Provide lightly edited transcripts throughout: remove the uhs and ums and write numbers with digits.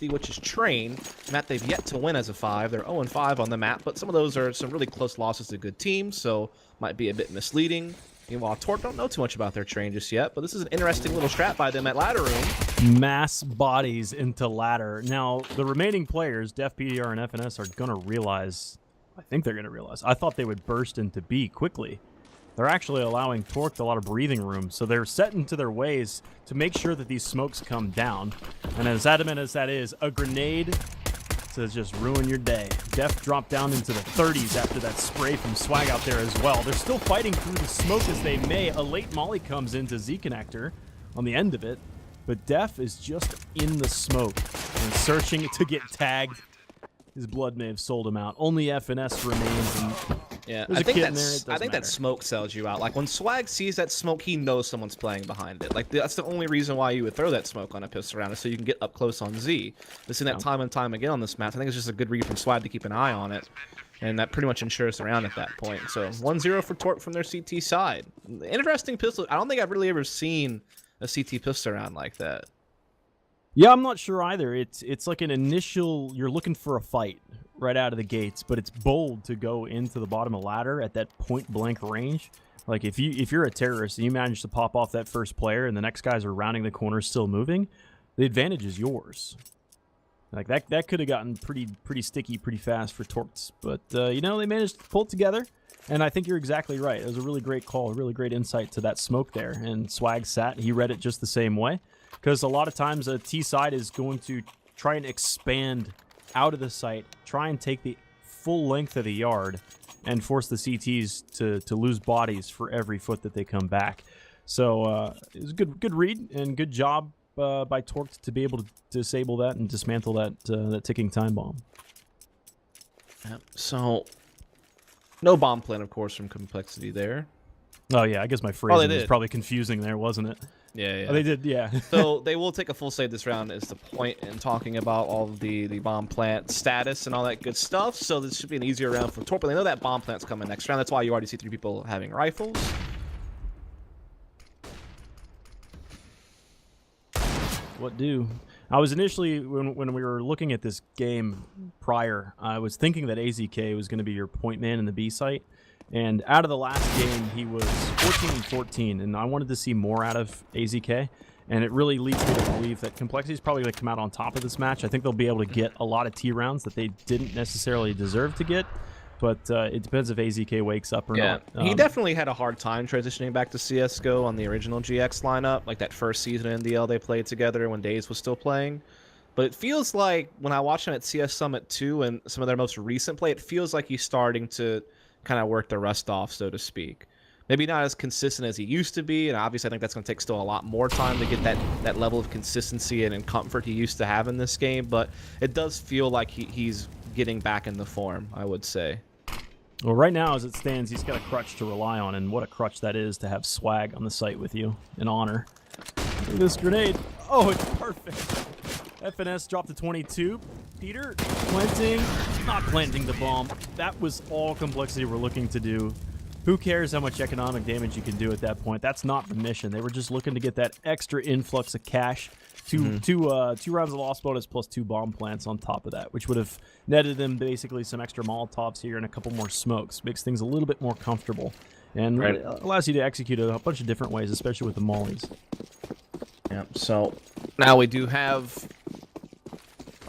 CompLexity, which is Train, a map they've yet to win as a 5. They're 0-5 on the map, but some of those are some really close losses to good teams, so might be a bit misleading. Meanwhile, Torque don't know too much about their Train just yet, but this is an interesting little strat by them at Ladder Room. Mass bodies into Ladder. Now, the remaining players, Def, PDR, and FNS, are going to realize, I think they're going to realize, I thought they would burst into B quickly. They're actually allowing Torque a lot of breathing room, so they're set into their ways to make sure that these smokes come down. And as adamant as that is, a grenade to just ruin your day. Def dropped down into the 30s after that spray from Swag out there as well. They're still fighting through the smoke as they may. A late molly comes into Z-Connector on the end of it, but Def is just in the smoke and searching to get tagged. His blood may have sold him out. Only FNS remains. And yeah, I think that smoke sells you out. Like when Swag sees that smoke, he knows someone's playing behind it. Like that's the only reason why you would throw that smoke on a pistol round, is so you can get up close on Z. We've seen that time and time again on this map. I think it's just a good read from Swag to keep an eye on it, and that pretty much ensures the round at that point. So 1-0 for Torque from their CT side. Interesting pistol. I don't think I've really ever seen a CT pistol round like that. Yeah, I'm not sure either. It's like an initial, you're looking for a fight right out of the gates, but it's bold to go into the bottom of ladder at that point-blank range. Like if you're a terrorist and you manage to pop off that first player and the next guys are rounding the corner still moving, the advantage is yours. Like that could have gotten pretty sticky pretty fast for Torts, but you know, they managed to pull it together. And I think you're exactly right. It was a really great call, a really great insight to that smoke there. And Swag sat, he read it just the same way. Because a lot of times a T side is going to try and expand out of the site, try and take the full length of the yard, and force the CTs to lose bodies for every foot that they come back. So it was a good read and good job by Torque to be able to disable that and dismantle that ticking time bomb. Yep. So no bomb plan, of course, from CompLexity there. Oh yeah, I guess my phrasing was probably confusing there, wasn't it? Yeah. Oh, they did, yeah. So they will take a full save this round, is the point in talking about all of the bomb plant status and all that good stuff. So this should be an easier round for Torque, but they know that bomb plant's coming next round. That's why you already see 3 people having rifles. What do? I was initially, when we were looking at this game prior, I was thinking that AZK was going to be your point man in the B site. And out of the last game, he was 14-14, and I wanted to see more out of AZK. And it really leads me to believe that CompLexity is probably going to come out on top of this match. I think they'll be able to get a lot of T rounds that they didn't necessarily deserve to get. But it depends if AZK wakes up or not. He definitely had a hard time transitioning back to CSGO on the original GX lineup, like that first season in DL they played together when Daze was still playing. But it feels like when I watched him at CS Summit 2 and some of their most recent play, it feels like he's starting to kind of work the rust off, so to speak. Maybe not as consistent as he used to be, and obviously I think that's going to take still a lot more time to get that level of consistency and comfort he used to have in this game, but it does feel like he's getting back in the form, I would say. Well, right now, as it stands, he's got a crutch to rely on, and what a crutch that is to have Swag on the site with you. An honor. Look at this grenade. Oh, it's perfect. FNS dropped to 22. Peter planting, not planting the bomb. That was all CompLexity were looking to do. Who cares how much economic damage you can do at that point? That's not the mission. They were just looking to get that extra influx of cash. Two rounds of lost bonus plus 2 bomb plants on top of that, which would have netted them basically some extra Molotovs here and a couple more smokes. Makes things a little bit more comfortable. And it allows you to execute it a bunch of different ways, especially with the mollies. Yeah, so now we do have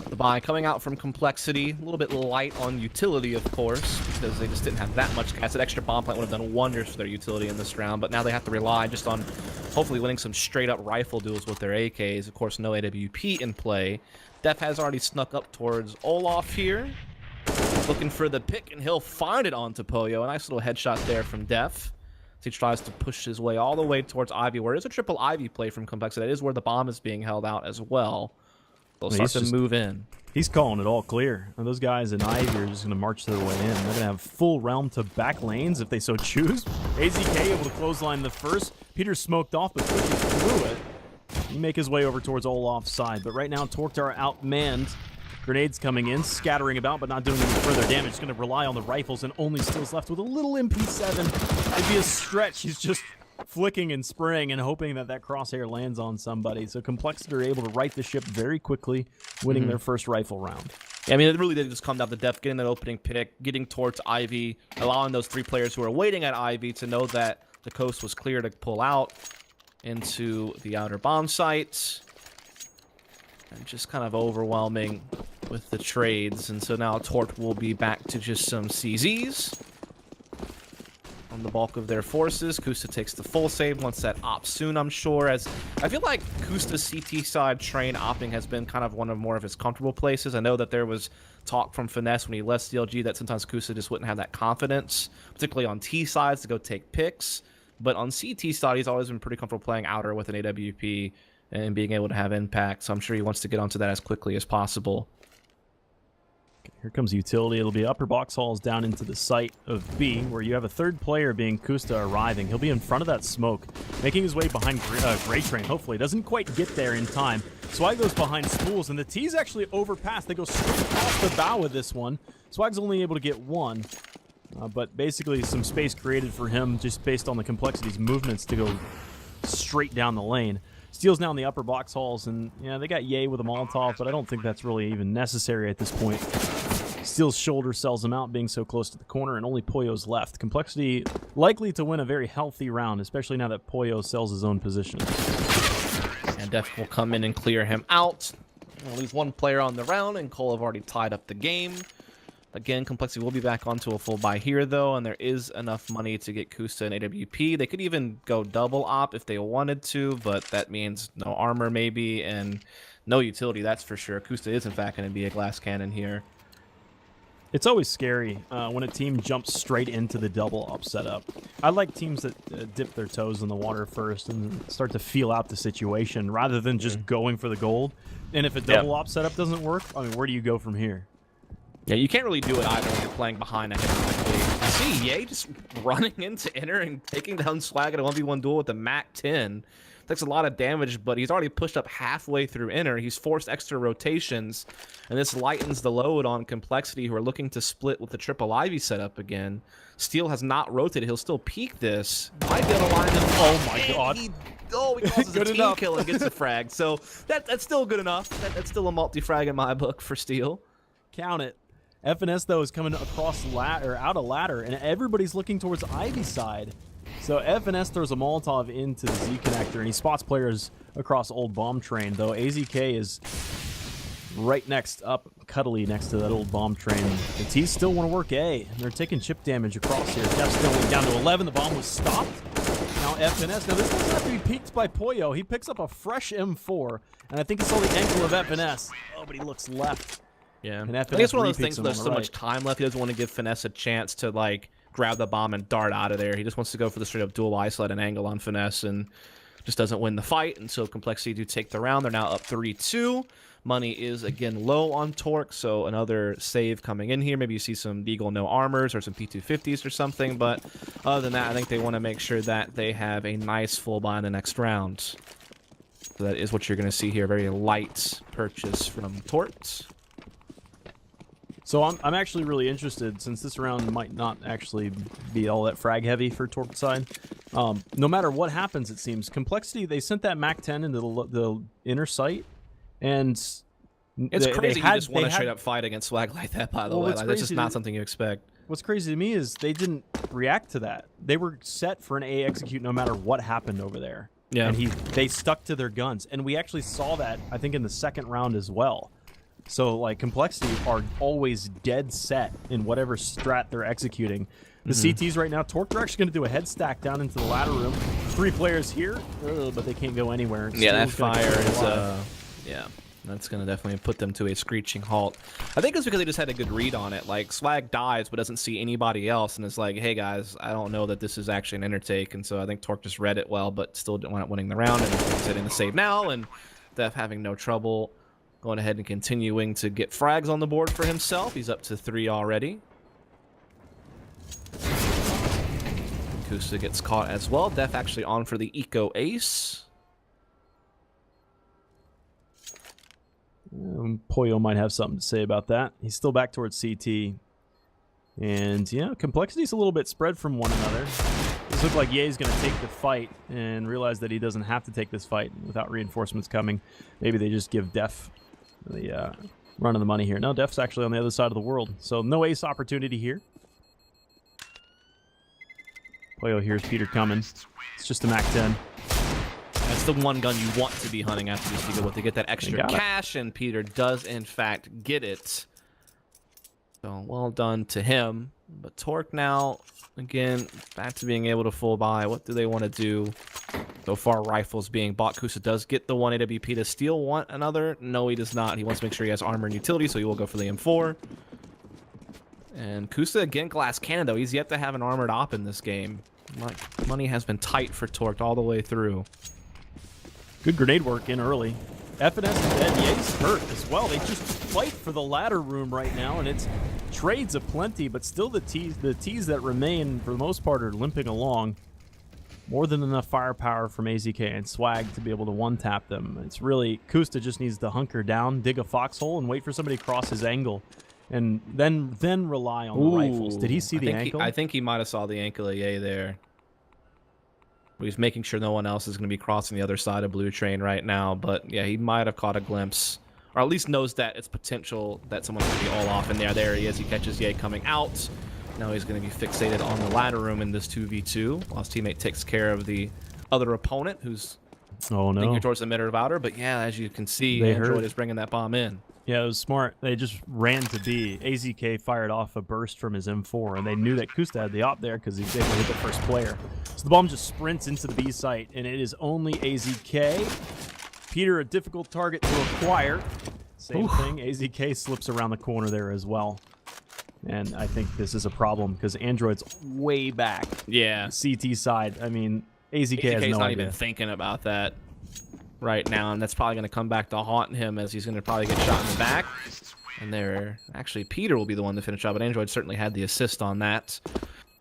the buy coming out from CompLexity, a little bit light on utility, of course, because they just didn't have that much gas. That extra bomb plant would have done wonders for their utility in this round, but now they have to rely just on hopefully winning some straight-up rifle duels with their AKs. Of course, no AWP in play. Def has already snuck up towards Olaf here, looking for the pick, and he'll find it onto Poyo. A nice little headshot there from Def. He tries to push his way all the way towards Ivy, where it's a triple Ivy play from CompLexity. That is where the bomb is being held out as well. They'll start to move in. He's calling it all clear. And those guys in Ivy are just going to march their way in. They're going to have full realm to back lanes if they so choose. AZK able to clothesline the first. Peter smoked off, but through it. He make his way over towards Olaf's side. But right now, Torque are outmanned. Grenades coming in, scattering about, but not doing any further damage. He's going to rely on the rifles and only stills left with a little MP7. It'd be a stretch. He's just flicking and spraying and hoping that that crosshair lands on somebody. So CompLexity are able to right the ship very quickly, winning their first rifle round. Yeah, I mean, it really did just come down to depth, getting that opening pick, getting towards Ivy, allowing those 3 players who are waiting at Ivy to know that the coast was clear to pull out into the outer bomb sites. And just kind of overwhelming with the trades. And so now Tort will be back to just some CZs on the bulk of their forces. Kusta takes the full save, wants that op soon, I'm sure. As I feel like Kusta's CT side train opping has been kind of one of more of his comfortable places. I know that there was talk from Finesse when he left CLG that sometimes Kusta just wouldn't have that confidence, particularly on T sides, to go take picks. But on CT side, he's always been pretty comfortable playing outer with an AWP and being able to have impact. So I'm sure he wants to get onto that as quickly as possible. Here comes utility. It'll be upper box halls down into the site of B, where you have a third player being Kusta arriving. He'll be in front of that smoke, making his way behind Gray Train. Hopefully, doesn't quite get there in time. Swag goes behind Spools, and the T's actually overpass. They go straight across the bow with this one. Swag's only able to get one, but basically some space created for him just based on the CompLexity's movements to go straight down the lane. Steel's now in the upper box halls, and yeah, they got Ye with a Molotov, but I don't think that's really even necessary at this point. Steel's shoulder sells him out, being so close to the corner, and only Poyo's left. CompLexity likely to win a very healthy round, especially now that Poyo sells his own position. And Def will come in and clear him out. We'll lose 1 player on the round, and Cole have already tied up the game. Again, CompLexity will be back onto a full buy here, though, and there is enough money to get Kusta and AWP. They could even go double op if they wanted to, but that means no armor, maybe, and no utility, that's for sure. Kusta is, in fact, going to be a glass cannon here. It's always scary when a team jumps straight into the double op setup. I like teams that dip their toes in the water first and start to feel out the situation rather than just going for the gold. And if a double op setup doesn't work, I mean, where do you go from here? Yeah, you can't really do it either when you're playing behind economically. I see Ye just running into inner and taking down Swag at a 1v1 duel with the MAC-10. Takes a lot of damage, but he's already pushed up halfway through inner. He's forced extra rotations, and this lightens the load on CompLexity, who are looking to split with the triple Ivy setup again. Steel has not rotated. He'll still peek this. Might be able to line him. Oh my god. He causes a team kill and gets a frag. So that's still good enough. That's still a multi-frag in my book for Steel. Count it. FNS, though, is coming across out a ladder, and everybody's looking towards Ivy's side. So FNS throws a Molotov into the Z connector, and he spots players across Old Bomb Train, though AZK is right next up, cuddly next to that old bomb train. The T's still want to work A, and they're taking chip damage across here. Def's going down to 11. The bomb was stopped. Now FNS. Now this doesn't have to be peeked by Poyo. He picks up a fresh M4, and I think he saw the ankle of FNS. Oh, but he looks left. Yeah, and I think it's one of those things where there's so much time left. He doesn't want to give Finesse a chance to, like, grab the bomb and dart out of there. He just wants to go for the straight-up dual isolate and angle on Finesse, and just doesn't win the fight. And so CompLexity do take the round. They're now up 3-2. Money is, again, low on Torque, so another save coming in here. Maybe you see some Deagle no armors or some P250s or something, but other than that, I think they want to make sure that they have a nice full buy in the next round. So that is what you're going to see here. Very light purchase from Torque. So I'm actually really interested, since this round might not actually be all that frag heavy for Torque side. No matter what happens, it seems. CompLexity, they sent that MAC-10 into the inner site, and it's crazy you just want to straight up fight against Swag like that, by the way. Like, that's just not something you expect. What's crazy to me is they didn't react to that. They were set for an A execute no matter what happened over there. Yeah. And they stuck to their guns. And we actually saw that, I think, in the second round as well. So, like, CompLexity are always dead set in whatever strat they're executing. The CTs right now, Torque, they're actually going to do a head stack down into the ladder room. 3 players here, but they can't go anywhere. Yeah, that fire is, yeah, that's going to definitely put them to a screeching halt. I think it's because they just had a good read on it. Like, Swag dies but doesn't see anybody else, and it's like, hey, guys, I don't know that this is actually an intertake. And so I think Torque just read it well, but still didn't want winning the round, and setting the save now, and Def having no trouble. Going ahead and continuing to get frags on the board for himself. He's up to 3 already. Kusa gets caught as well. Def actually on for the Eco Ace. Poyo might have something to say about that. He's still back towards CT. And, yeah, CompLexity's a little bit spread from one another. This Does look like Ye's going to take the fight and realize that he doesn't have to take this fight without reinforcements coming. Maybe they just give Def the run of the money here. No, Def's actually on the other side of the world, so no ace opportunity here. Poyo hears Peter coming. It's just a MAC-10. That's the one gun you want to be hunting after this Eagle with to get that extra cash, and Peter does, in fact, get it. So, well done to him. But Torque now, again, back to being able to full buy. What do they want to do? So far, rifles being bought. Kusa does get the 1 AWP. Does Steel want another? No, he does not. He wants to make sure he has armor and utility, so he will go for the M4. And Kusa, again, glass cannon, though. He's yet to have an armored op in this game. Money has been tight for Torque all the way through. Good grenade work in early. FNS is dead. Ye's hurt as well. They just fight for the ladder room right now, and it's trades aplenty, but still the T's that remain, for the most part, are limping along. More than enough firepower from AZK and Swag to be able to one-tap them. It's really, Kusta just needs to hunker down, dig a foxhole, and wait for somebody to cross his angle, and then rely on the rifles. Did he see the ankle? I think he might have saw the ankle of Ye there. He's making sure no one else is going to be crossing the other side of Blue Train right now, but yeah, he might have caught a glimpse, or at least knows that it's potential that someone's going to be all off in there. There he is. He catches Ye coming out. Now he's going to be fixated on the ladder room in this 2v2 while his teammate takes care of the other opponent who's thinking towards the middle of outer. But yeah, as you can see, Android is bringing that bomb in. Yeah, it was smart. They just ran to B. AZK fired off a burst from his M4, and they knew that Kusta had the op there because he was able to hit the first player. So the bomb just sprints into the B site, and it is only AZK. Peter, a difficult target to acquire. Same thing. AZK slips around the corner there as well. And I think this is a problem because Android's way back. Yeah. CT side. I mean, AZK has no not idea. Even thinking about that right now, and that's probably going to come back to haunt him as he's going to probably get shot in the back. And there, actually, Peter will be the one to finish up, but Android certainly had the assist on that.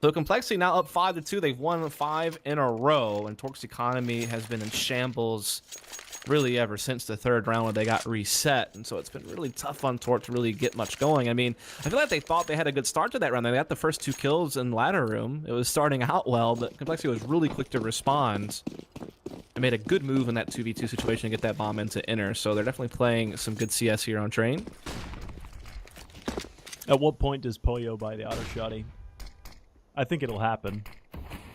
So CompLexity now up 5-2. They've won 5 in a row, and Torque's economy has been in shambles really ever since the 3rd round when they got reset, and so it's been really tough on Torque to really get much going. I mean, I feel like they thought they had a good start to that round. They got the first 2 kills in ladder room. It was starting out well, but CompLexity was really quick to respond. They made a good move in that 2v2 situation to get that bomb into inner, so they're definitely playing some good CS here on Train. At what point does Poyo buy the auto shotty? I think it'll happen.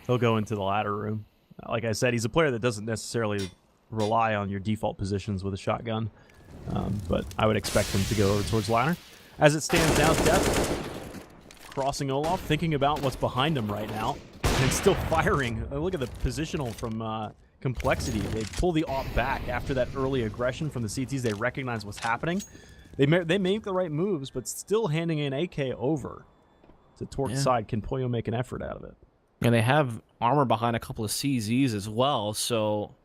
He'll go into the ladder room. Like I said, he's a player that doesn't necessarily rely on your default positions with a shotgun, but I would expect him to go over towards ladder. As it stands now, Def crossing Olaf, thinking about what's behind him right now, and still firing. Look at the positional from CompLexity. They pull the op back after that early aggression from the CTs. They recognize what's happening. They make the right moves, but still handing an AK over to Torque's side. Can Poyo make an effort out of it? And they have armor behind a couple of CZs as well, so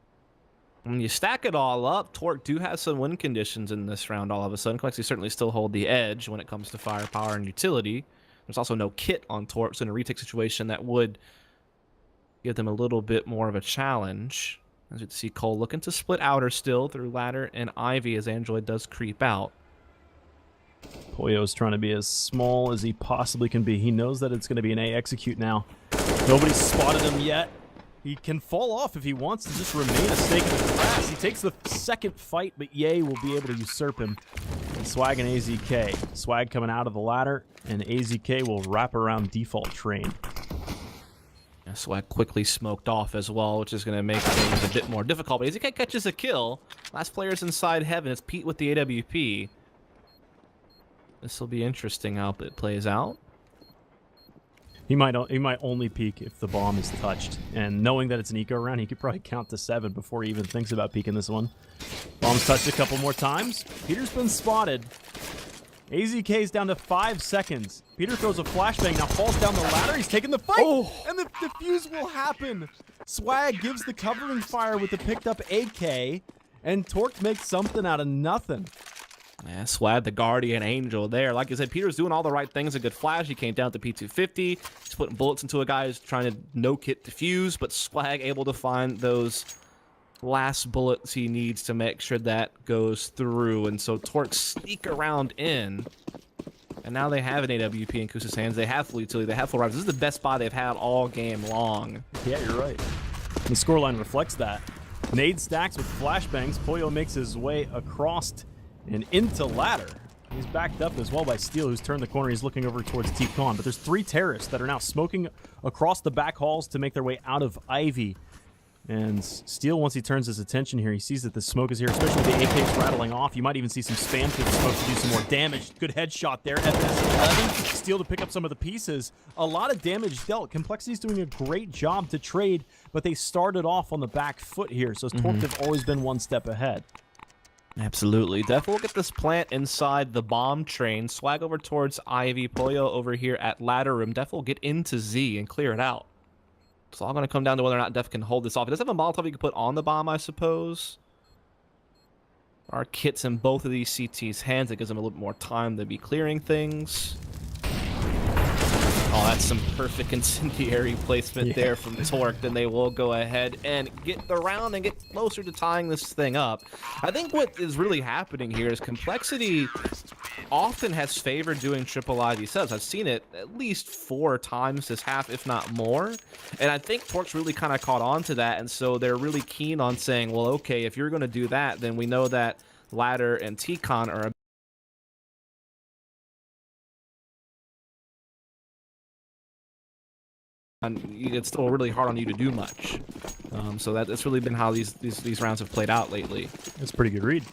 when you stack it all up, Torque do have some win conditions in this round all of a sudden. CompLexity certainly still hold the edge when it comes to firepower and utility. There's also no kit on Torque, so in a retake situation that would give them a little bit more of a challenge. As you can see, Cole looking to split outer still through ladder and Ivy as Android does creep out. Poyo's trying to be as small as he possibly can be. He knows that it's going to be an A execute now. Nobody's spotted him yet. He can fall off if he wants to just remain a stake in the grass. He takes the second fight, but Ye will be able to usurp him. And Swag and AZK. Swag coming out of the ladder, and AZK will wrap around default Train. Yeah, Swag quickly smoked off as well, which is going to make things a bit more difficult. But AZK catches a kill. Last player's inside heaven. It's Pete with the AWP. This will be interesting how it plays out. He might only peek if the bomb is touched. And knowing that it's an eco round, he could probably count to 7 before he even thinks about peeking this one. Bomb's touched a couple more times. Peter's been spotted. AZK's down to 5 seconds. Peter throws a flashbang, now falls down the ladder. He's taking the fight, and the defuse will happen. Swag gives the covering fire with the picked up AK, and Torque makes something out of nothing. Yeah, Swag, the guardian angel there. Like I said, Peter's doing all the right things. A good flash. He came down to P250. He's putting bullets into a guy who's trying to no-kit defuse, but Swag able to find those last bullets he needs to make sure that goes through. And so Torque sneak around in. And now they have an AWP in Kusa's hands. They have full utility. They have full rifles. This is the best buy they've had all game long. Yeah, you're right. The scoreline reflects that. Nade stacks with flashbangs. Pollo makes his way across and into ladder. He's backed up as well by Steel, who's turned the corner. He's looking over towards T-Con. But there's 3 terrorists that are now smoking across the back halls to make their way out of Ivy. And Steel, once he turns his attention here, he sees that the smoke is here, especially the AKs rattling off. You might even see some spam through the smoke to do some more damage. Good headshot there. FS11. Steel to pick up some of the pieces. A lot of damage dealt. Complexity's doing a great job to trade, but they started off on the back foot here, so Torque have always been one step ahead. Absolutely. Def will get this plant inside the bomb train. Swag over towards Ivy. Pollo over here at ladder room. Def will get into Z and clear it out. It's all going to come down to whether or not Def can hold this off. It does have a Molotov you can put on the bomb, I suppose. There are kits in both of these CT's hands. It gives them a little bit more time to be clearing things. Oh, that's some perfect incendiary placement there from Torque. Then they will go ahead and get the round and get closer to tying this thing up. I think what is really happening here is Complexity often has favored doing triple ID sets. I've seen it at least 4 times this half, if not more. And I think Torque's really kind of caught on to that. And so they're really keen on saying, well, okay, if you're going to do that, then we know that Ladder and T-Con are a and it's still really hard on you to do much. So that's really been how these rounds have played out lately. That's a pretty good read.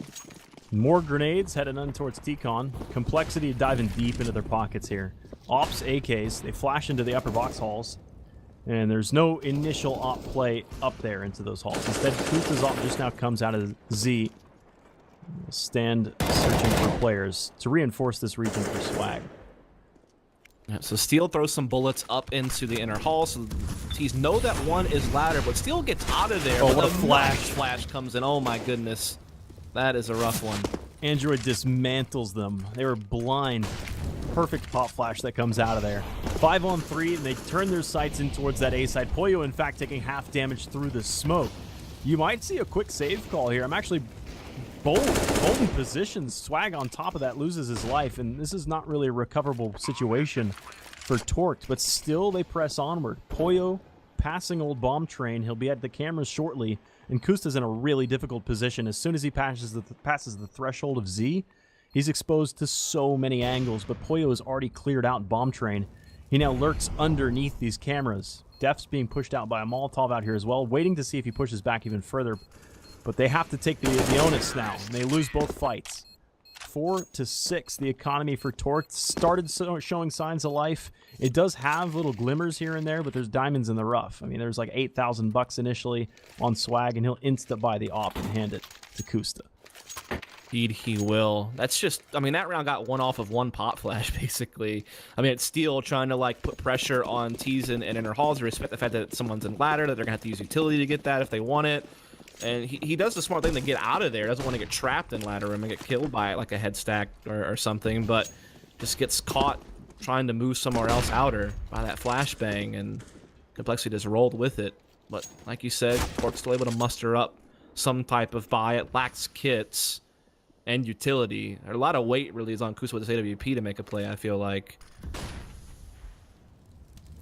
More grenades headed on towards T-Con. Complexity diving deep into their pockets here. Ops AKs, they flash into the upper box halls. And there's no initial op play up there into those halls. Instead, Kusa's op just now comes out of Z. Stand searching for players to reinforce this region for Swag. Yeah, so Steel throws some bullets up into the inner hall, so T's know that one is ladder, but Steel gets out of there. Oh, what a flash. Flash comes in. Oh my goodness. That is a rough one. Android dismantles them. They were blind. Perfect pop flash that comes out of there. 5 on 3, and they turn their sights in towards that A side. Pollo, in fact, taking half damage through the smoke. You might see a quick save call here. I'm actually bold in position. Swag on top of that loses his life, and this is not really a recoverable situation for Torque, but still they press onward. Pollo passing old bomb train. He'll be at the cameras shortly, and Kusta's in a really difficult position. As soon as he passes the threshold of Z, he's exposed to so many angles, but Pollo has already cleared out bomb train. He now lurks underneath these cameras. Def's being pushed out by a Molotov out here as well, waiting to see if he pushes back even further. But they have to take the onus now, and they lose both fights. 4-6, the economy for Torque started showing signs of life. It does have little glimmers here and there, but there's diamonds in the rough. I mean, there's like 8,000 bucks initially on Swag, and he'll insta-buy the op and hand it to Kusta. Indeed he will. That's just, I mean, that round got one off of one pop flash, basically. I mean, it's Steel trying to, like, put pressure on T's and inner halls to respect the fact that someone's in ladder, that they're going to have to use utility to get that if they want it. And he does the smart thing to get out of there. Doesn't want to get trapped in ladder room and get killed by like a head stack or something, but just gets caught trying to move somewhere else outer by that flashbang, and Complexity just rolled with it. But like you said, Torque's still able to muster up some type of buy. It lacks kits and utility. A lot of weight really is on Kusa with this AWP to make a play, I feel like.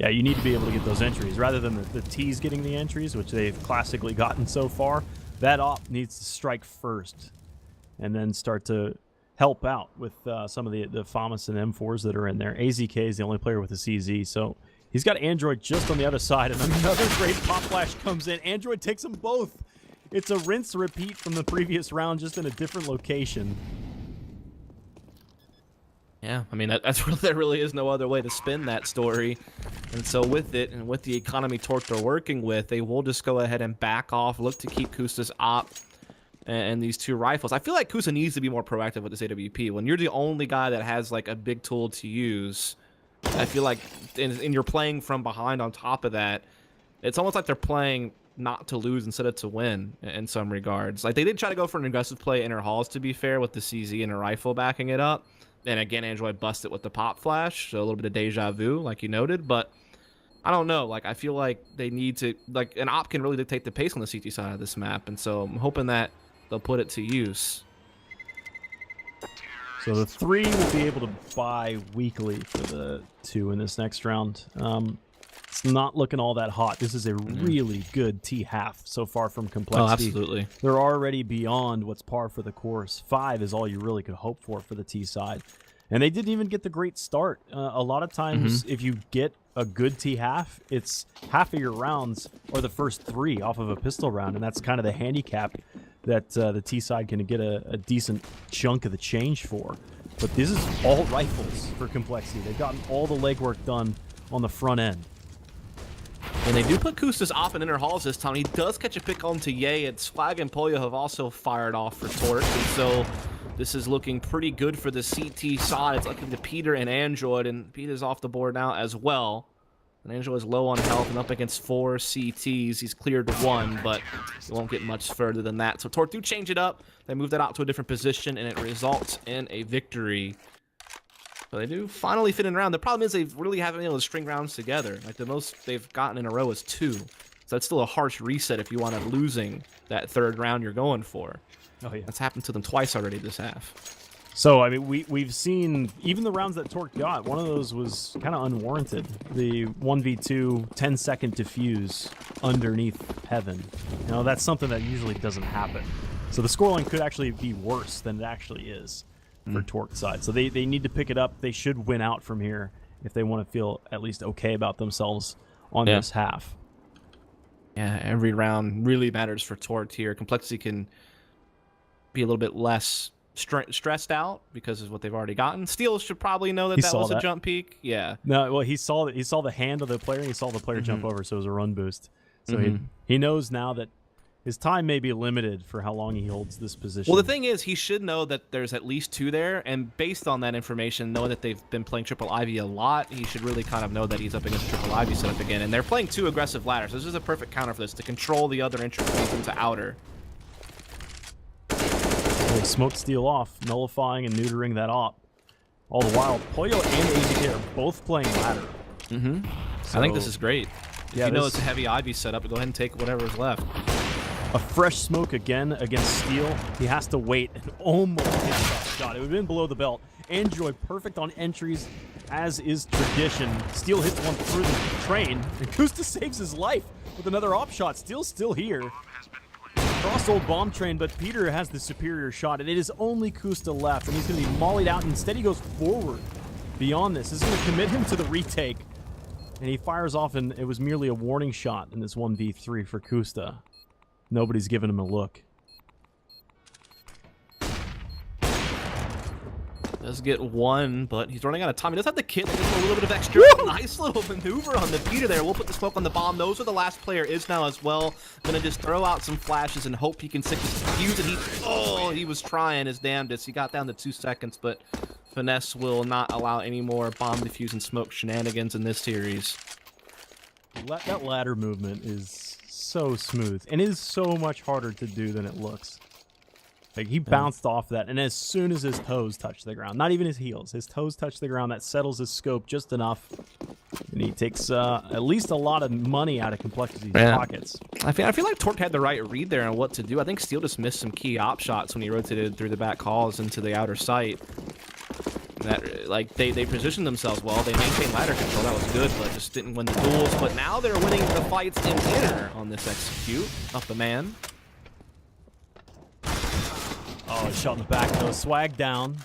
Yeah, you need to be able to get those entries. Rather than the T's getting the entries, which they've classically gotten so far, that op needs to strike first and then start to help out with some of the FAMAS and M4s that are in there. AZK is the only player with a CZ, so he's got Android just on the other side, and another great pop flash comes in. Android takes them both. It's a rinse-repeat from the previous round, just in a different location. Yeah, I mean, there really is no other way to spin that story. And so with it, and with the economy Torque they're working with, they will just go ahead and back off, look to keep Kusta's op and these 2 rifles. I feel like Kusa needs to be more proactive with this AWP. When you're the only guy that has, like, a big tool to use, I feel like, and you're playing from behind on top of that, it's almost like they're playing not to lose instead of to win in some regards. Like, they did try to go for an aggressive play inner halls, to be fair, with the CZ and a rifle backing it up. And again, Android busted with the pop flash, so a little bit of deja vu, like you noted. But I don't know. Like, I feel like they need to, like, an op can really dictate the pace on the CT side of this map, and so I'm hoping that they'll put it to use. So So the 3 will be able to buy weekly for the 2 in this next round. It's not looking all that hot. This is a really good T-half so far from CompLexity. Oh, absolutely. They're already beyond what's par for the course. 5 is all you really could hope for the T side. And they didn't even get the great start. A lot of times, if you get a good T-half, it's half of your rounds or the first 3 off of a pistol round, and that's kind of the handicap that the T side can get a decent chunk of the change for. But this is all rifles for CompLexity. They've gotten all the legwork done on the front end. And they do put Kustas off in inner halls this time. He does catch a pick onto Ye, and Swag and Pollo have also fired off for Torque, and so this is looking pretty good for the CT side. It's looking to Peter and Android, and Peter's off the board now as well. And Android is low on health and up against 4 CTs. He's cleared 1, but he won't get much further than that. So Torque do change it up. They move that out to a different position, and it results in a victory. But they do finally fit in a round. The problem is they really haven't been able to string rounds together. Like, the most they've gotten in a row is 2. So that's still a harsh reset if you want to losing that 3rd round you're going for. Oh, yeah. That's happened to them twice already this half. So, I mean, we've seen, even the rounds that Torque got, one of those was kind of unwarranted. The 1v2 10-second defuse underneath Heaven. You know, that's something that usually doesn't happen. So the scoreline could actually be worse than it actually is for Torque side. So they need to pick it up. They should win out from here if they want to feel at least okay about themselves on this half. Yeah, every round really matters for Torque here. CompLexity can be a little bit less stressed out because of what they've already gotten. Steel should probably know that was a jump peak. Yeah. No, well, he saw the hand of the player, and he saw the player jump over, so it was a run boost. So he knows now that his time may be limited for how long he holds this position. Well, the thing is, he should know that there's at least 2 there, and based on that information, knowing that they've been playing Triple Ivy a lot, he should really kind of know that he's up against Triple Ivy setup again. And they're playing 2 aggressive ladders, so this is a perfect counter for this, to control the other entry points into outer. They smoke Steel off, nullifying and neutering that op. All the while, Pollo and AZK are both playing ladder. So, I think this is great. If you know it's a heavy Ivy setup, go ahead and take whatever's left. A fresh smoke again against Steel. He has to wait and almost hit that shot. It would have been below the belt. Android perfect on entries, as is tradition. Steel hits one through the train, and Kusta saves his life with another op shot. Steel's still here. Cross old bomb train, but Peter has the superior shot, and it is only Kusta left, and he's going to be mollied out. Instead, he goes forward beyond this. This is going to commit him to the retake, and he fires off, and it was merely a warning shot in this 1v3 for Kusta. Nobody's giving him a look. Does get 1, but he's running out of time. He does have the kit. He gets a little bit of extra. Nice little maneuver on the Peter there. We'll put the smoke on the bomb. Those are the last player is now as well. Gonna just throw out some flashes and hope he can stick his fuse. And he was trying his damnedest. He got down to 2 seconds, but Finesse will not allow any more bomb defuse and smoke shenanigans in this series. That ladder movement is so smooth and is so much harder to do than it looks. Like, he bounced off that, and as soon as his toes touch the ground, not even his heels, his toes touch the ground, that settles his scope just enough, and he takes at least a lot of money out of CompLexity's pockets. I feel like Torque had the right read there on what to do. I think Steel just missed some key op shots when he rotated through the back halls into the outer sight. That, like, they positioned themselves well. They maintained ladder control. That was good, but just didn't win the duels. But now they're winning the fights in inner on this execute. Up the man. Oh, shot in the back, though. Swag down.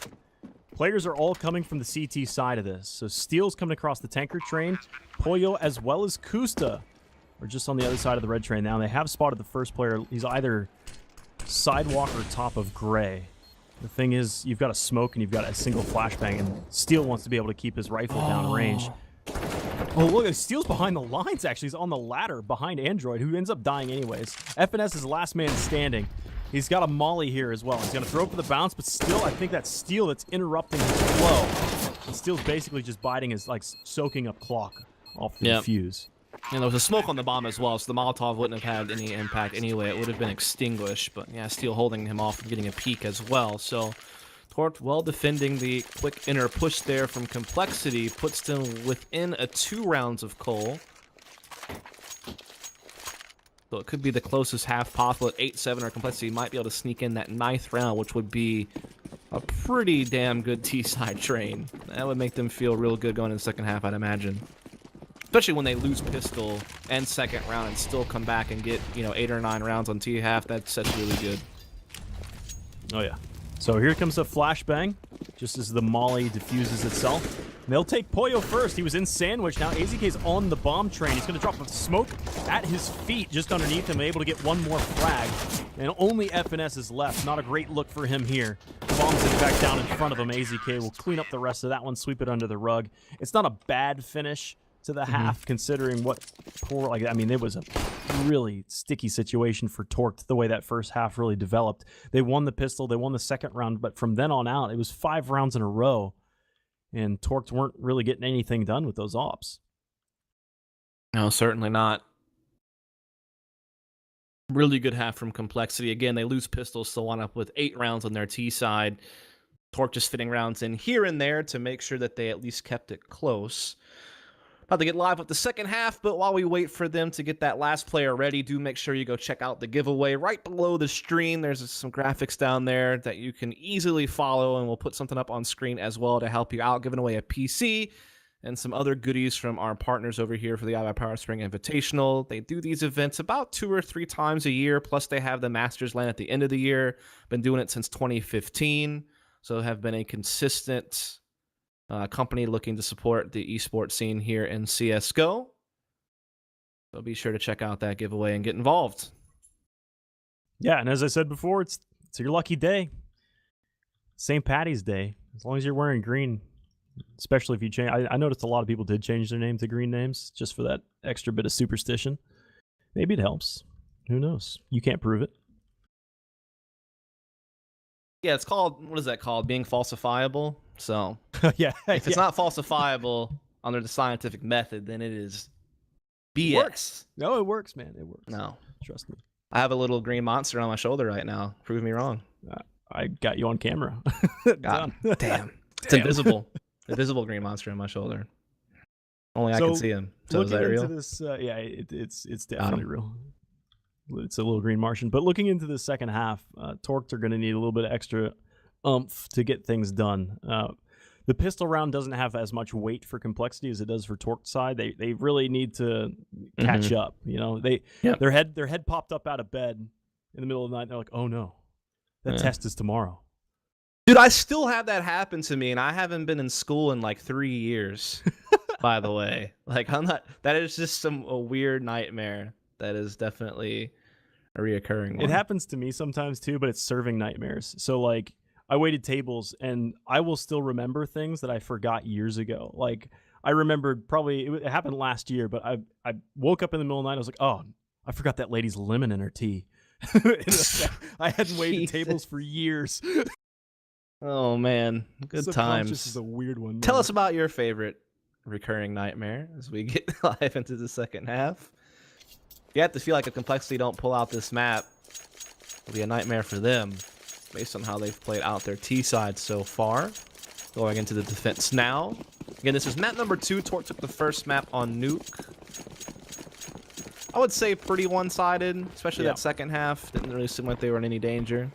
Players are all coming from the CT side of this. So Steel's coming across the tanker train. Pollo, as well as Kusta, are just on the other side of the red train now. They have spotted the first player. He's either sidewalk or top of gray. The thing is, you've got a smoke and you've got a single flashbang, and Steel wants to be able to keep his rifle down range. Oh, look, Steel's behind the lines, actually. He's on the ladder behind Android, who ends up dying anyways. FNS is last man standing. He's got a molly here as well. He's going to throw for the bounce, but still, I think that's Steel that's interrupting his flow. And Steel's basically just biting his, like, soaking up clock off the fuse. And there was a smoke on the bomb as well, so the Molotov wouldn't have had any impact anyway. It would have been extinguished, but yeah, Steel holding him off and getting a peek as well. So Torque well defending the quick inner push there from CompLexity, puts them within 2 rounds of coal. So it could be the closest half possible at 8-7, or CompLexity might be able to sneak in that 9th round, which would be a pretty damn good T-side train. That would make them feel real good going in the second half, I'd imagine. Especially when they lose pistol and second round and still come back and get, you know, 8 or 9 rounds on T-half. That's really good. Oh, yeah. So here comes a flashbang, just as the molly diffuses itself. They'll take Pollo first. He was in sandwich. Now AZK's on the bomb train. He's going to drop a smoke at his feet just underneath him, able to get one more frag. And only FNS is left. Not a great look for him here. Bombs it back down in front of him. AZK will clean up the rest of that one, sweep it under the rug. It's not a bad finish to the half, considering what poor, like, I mean, it was a really sticky situation for Torqued the way that first half really developed. They won the pistol, they won the second round, but from then on out, it was 5 rounds in a row, and Torqued weren't really getting anything done with those ops. No, certainly not. Really good half from CompLexity. Again, they lose pistols, still wind up with 8 rounds on their T side. Torqued just fitting rounds in here and there to make sure that they at least kept it close. About to get live with the second half, but while we wait for them to get that last player ready, do make sure you go check out the giveaway right below the stream. There's some graphics down there that you can easily follow, and we'll put something up on screen as well to help you out, giving away a PC and some other goodies from our partners over here for the iBUYPOWER Spring Invitational. They do these events about 2 or 3 times a year, plus they have the Masters LAN at the end of the year. Been doing it since 2015, so have been a consistent company looking to support the esports scene here in CSGO. So be sure to check out that giveaway and get involved. Yeah, and as I said before, it's your lucky day. St. Patty's Day. As long as you're wearing green, especially if you change. I noticed a lot of people did change their name to green names just for that extra bit of superstition. Maybe it helps. Who knows? You can't prove it. Yeah, it's called, what is that called? Being falsifiable. So yeah, if it's not falsifiable under the scientific method, then it is BS. It works. No, it works, man. It works. No, trust me. I have a little green monster on my shoulder right now. Prove me wrong. I got you on camera. God, damn. It's invisible. Invisible green monster on my shoulder. Only I can see him. So is that real? This, yeah, it's definitely real. It's a little green Martian. But looking into the second half, Torqued are going to need a little bit of extra oomph to get things done. The pistol round doesn't have as much weight for CompLexity as it does for Torqued side. They really need to catch up. You know, their head popped up out of bed in the middle of the night. And they're like, oh no, that test is tomorrow. Dude, I still have that happen to me, and I haven't been in school in like 3 years. By the way, like that is just a weird nightmare. That is definitely a reoccurring one. It happens to me sometimes too, but it's serving nightmares. So like, I waited tables, and I will still remember things that I forgot years ago. Like, I remembered probably, it happened last year, but I woke up in the middle of the night, I was like, oh, I forgot that lady's lemon in her tea. I hadn't waited tables for years. Oh, man. Good times. This is a weird one. Tell us about your favorite recurring nightmare as we get live into the second half. You have to feel like a CompLexity don't pull out this map. It'll be a nightmare for them, based on how they've played out their T side so far. Going into the defense now. Again, this is map number 2. Torqued took the first map on Nuke. I would say pretty one-sided, especially that second half. Didn't really seem like they were in any danger.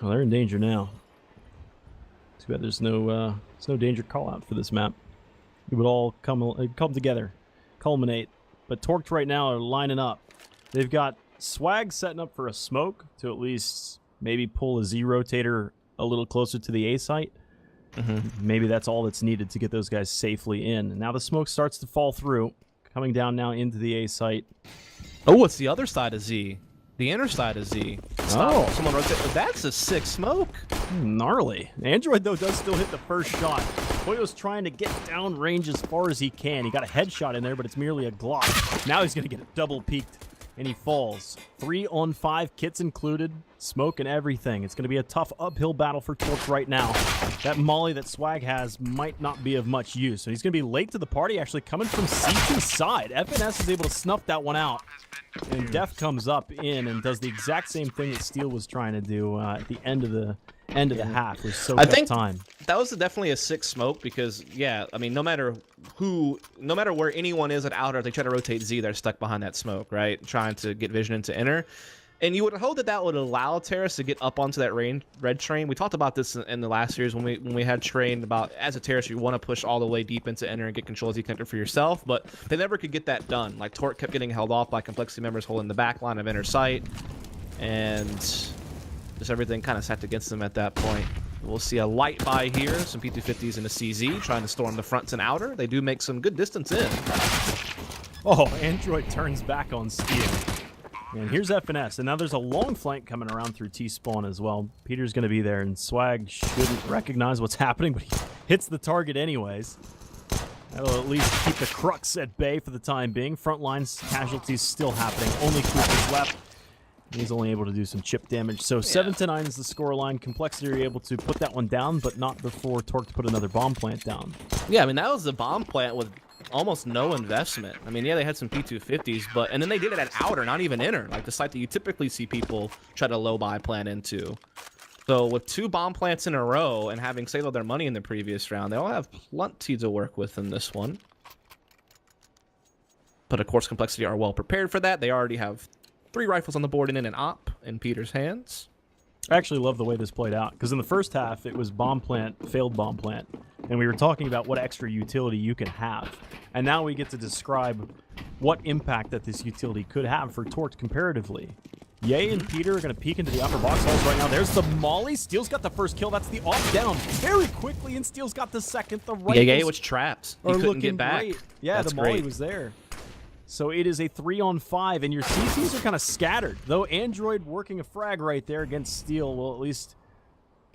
Well, they're in danger now. Too bad there's no danger call out for this map. It would all come together, culminate. But Torqued right now are lining up. They've got Swag setting up for a smoke to at least maybe pull a Z rotator a little closer to the A site. Maybe that's all that's needed to get those guys safely in. And now the smoke starts to fall through, coming down now into the A site. Oh, it's the other side of Z. The inner side of Z. Stop. Oh, Someone rotate. That's a sick smoke. Gnarly. Android, though, does still hit the first shot. Pollo's trying to get down range as far as he can. He got a headshot in there, but it's merely a Glock. Now he's going to get it double peaked, and he falls. 3 on 5, kits included, smoke and everything. It's going to be a tough uphill battle for Torqued right now. That molly that Swag has might not be of much use, so he's going to be late to the party, actually coming from C2's side. FNS is able to snuff that one out, and Def comes up in and does the exact same thing that Steel was trying to do at the end of the half. Was so time. That was definitely a sick smoke because, yeah, I mean, no matter where anyone is at outer, if they try to rotate Z, they're stuck behind that smoke, right? Trying to get vision into inner. And you would hope that that would allow Terrace to get up onto that red train. We talked about this in the last series when we had trained about, as a Terrace, you want to push all the way deep into enter and get control as you connector for yourself, but they never could get that done. Like, Torque kept getting held off by Complexity members holding the back line of inner sight, and just everything kind of stacked against them at that point. We'll see a light buy here, some P250s and a CZ trying to storm the fronts and outer. They do make some good distance in. Oh, Android turns back on Steel. And here's FNS, and now there's a long flank coming around through T-spawn as well. Peter's going to be there, and Swag shouldn't recognize what's happening, but he hits the target anyways. That'll at least keep the Crux at bay for the time being. Front lines casualties still happening. Only Cooper's left. He's only able to do some chip damage. So 7-9 is the scoreline. Complexity are able to put that one down, but not before Torque to put another bomb plant down. Yeah, I mean, that was the bomb plant with almost no investment. I mean, yeah, they had some P250s, but and then they did it at outer, not even inner, like the site that you typically see people try to low buy plant into. So with 2 bomb plants in a row and having saved all their money in the previous round, they'll have plenty to work with in this one. But of course, Complexity are well prepared for that. They already have 3 rifles on the board and in an op in Peter's hands. I actually love the way this played out, because in the first half, it was bomb plant, failed bomb plant, and we were talking about what extra utility you can have. And now we get to describe what impact that this utility could have for Torque comparatively. Ye and Peter are going to peek into the upper box holes right now. There's the Molly. Steel's got the first kill. That's the off down very quickly, and Steel's got the second. The right Ye was trapped. He couldn't get back. Great. Yeah, the Molly was there. So it is a 3-on-5, and your CTs are kind of scattered. Though Android working a frag right there against Steel will at least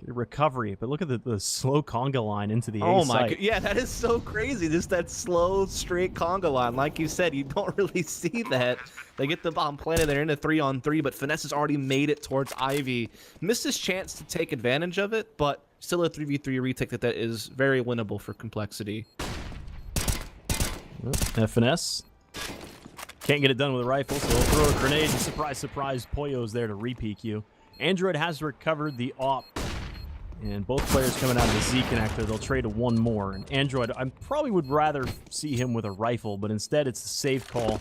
get a recovery. But look at the slow conga line into the A site. God. Yeah, that is so crazy. Just that slow, straight conga line. Like you said, you don't really see that. They get the bomb planted. They're in a 3-on-3, but Finesse has already made it towards Ivy. Missed his chance to take advantage of it, but still a 3v3 retake that is very winnable for Complexity. FNS. Can't get it done with a rifle, so he'll throw a grenade, and surprise, surprise, Poyo's there to re-peek you. Android has recovered the op, and both players coming out of the Z connector. They'll trade a one more. And Android, I probably would rather see him with a rifle, but instead it's a safe call,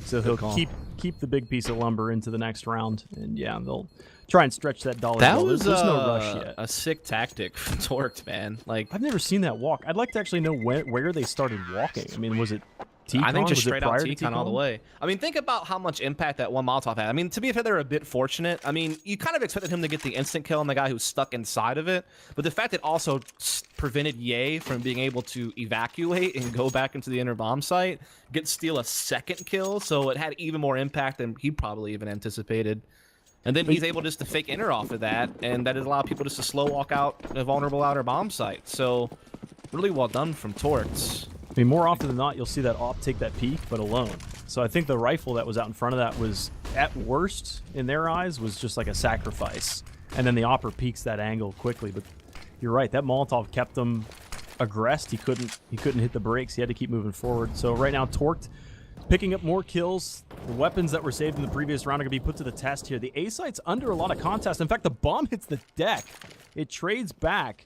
so he'll keep the big piece of lumber into the next round. And yeah, they'll try and stretch that dollar. That was there's no rush yet. A sick tactic from Torque, man. Like, I've never seen that walk. I'd like to actually know where they started walking. I mean, was it T-Con? I think just straight out T-Con T-Con all the way. I mean, think about how much impact that one Molotov had. I mean, to be fair, they're a bit fortunate. I mean, you kind of expected him to get the instant kill on the guy who's stuck inside of it, but the fact it also prevented Ye from being able to evacuate and go back into the inner bomb site, steal a second kill, so it had even more impact than he probably even anticipated. And then he's able just to fake inner off of that, and that allowed people just to slow walk out a vulnerable outer bomb site. So, really well done from Torts. I mean, more often than not, you'll see that op take that peek, but alone. So I think the rifle that was out in front of that was, at worst, in their eyes, was just like a sacrifice. And then the opper peeks that angle quickly. But you're right, that Molotov kept them aggressed. He couldn't hit the brakes. He had to keep moving forward. So right now, Torqued picking up more kills. The weapons that were saved in the previous round are going to be put to the test here. The A site's under a lot of contest. In fact, the bomb hits the deck. It trades back.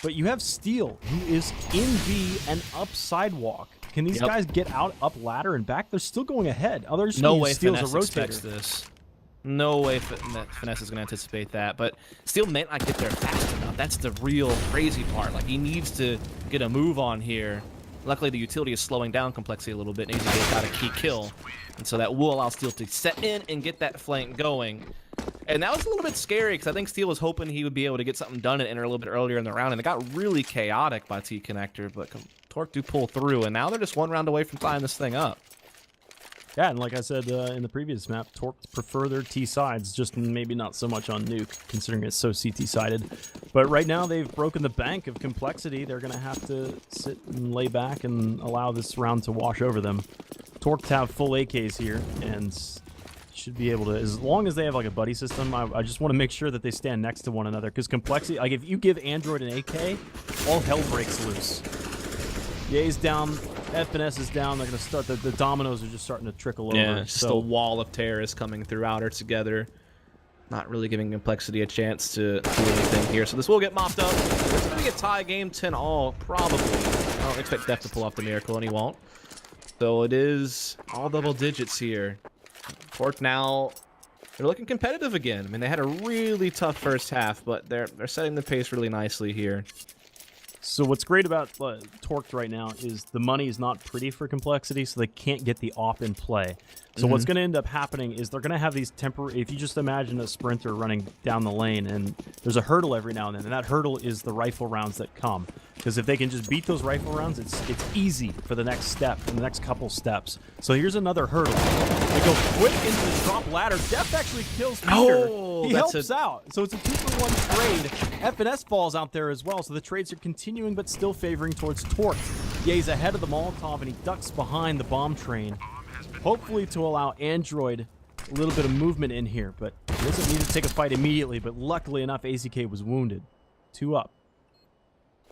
But you have Steel, who is in B and up sidewalk. Can these guys get out, up ladder, and back? They're still going ahead. Others no way Steel's Finesse a rotator. expects this. No way Finesse is going to anticipate that. But Steel may not get there fast enough. That's the real crazy part. Like, he needs to get a move on here. Luckily, the utility is slowing down Complexity a little bit. Needs to get out a key kill. And so that will allow Steel to set in and get that flank going. And that was a little bit scary because I think Steel was hoping he would be able to get something done and enter a little bit earlier in the round. And it got really chaotic by T-Connector, but Torque do pull through. And now they're just one round away from tying this thing up. Yeah, and like I said in the previous map, Torque prefer their T-sides, just maybe not so much on Nuke, considering it's so CT-sided. But right now, they've broken the bank of Complexity. They're going to have to sit and lay back and allow this round to wash over them. Torque have full AKs here, and should be able to, as long as they have like a buddy system. I just want to make sure that they stand next to one another, because Complexity, like if you give Android an AK, all hell breaks loose. Ye's down, FNS is down. They're going to start, the dominoes are just starting to trickle over. Yeah, just a wall of terrorists coming through outer together. Not really giving Complexity a chance to do anything here. So this will get mopped up. It's going to get tie game 10 all, probably. I don't expect Def to pull off the miracle, and he won't. So it is all double digits here. Torque now they're looking competitive again. I mean, they had a really tough first half, but they're setting the pace really nicely here. So what's great about Torqued right now is the money is not pretty for CompLexity, so they can't get the op in play. So what's going to end up happening is they're going to have these temporary... If you just imagine a sprinter running down the lane, and there's a hurdle every now and then, and that hurdle is the rifle rounds that come. Because if they can just beat those rifle rounds, it's easy for the next step, and the next couple steps. So here's another hurdle. They go quick into the drop ladder. Death actually kills Peter. Oh, he helps out. So it's a 2-for-1 trade. F&S falls out there as well, so the trades are continuing, but still favoring towards Torqued. Ye's ahead of the Molotov, and he ducks behind the bomb train. Hopefully to allow Android a little bit of movement in here, but he doesn't need to take a fight immediately, but luckily enough, AZK was wounded. 2 up.